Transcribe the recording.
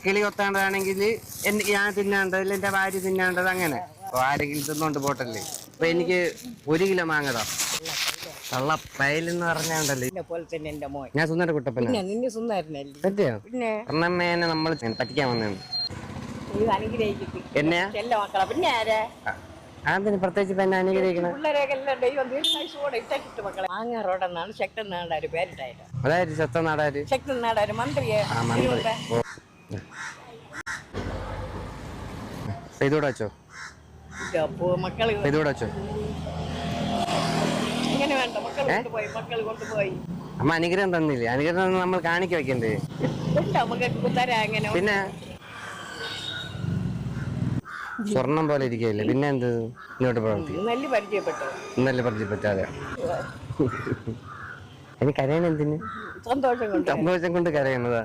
കിളി കൊത്താണ്ടാണെങ്കിൽ ഞാൻ തിന്നാണ്ടത് എന്റെ ഭാര്യ തിന്നാണ്ടത് അങ്ങനെ ആരെങ്കിലും തിന്നോണ്ട് പോട്ടല്ലേ. അപ്പൊ എനിക്ക് 1 കിലോ മാങ്ങതാ. കള്ള പയലെന്ന് പറഞ്ഞാണ്ടല്ലേ ഞാൻ സുന്ദര കുട്ടപ്പന പറ്റിയോ? അമ്മേനെ നമ്മൾ പറ്റിക്കാൻ വന്നതാണ്. എന്നെയാ അതിന് പ്രത്യേകിച്ച് ഇപ്പൊ എന്നെ അനുഗ്രഹിക്കണം. അതായത് ശക്തൻ നാടാര് ഇതൂടെ വെച്ചോ, ഇതൂടെ വെച്ചോ. അമ്മ അനുഗ്രഹം തന്നില്ലേ? അനുഗ്രഹം നമ്മൾ കാണിക്ക വെക്കണ്ടേ? പിന്നെ സ്വർണം പോലെ ഇരിക്കുകയല്ലേ, പിന്നെ എന്ത് ഇങ്ങോട്ട് പ്രവർത്തിക്കും. നല്ല പരിചയപ്പെട്ടാതെ എനിക്ക് കരയണ എന്തിന്? സന്തോഷം കൊണ്ട് കരയണതാ.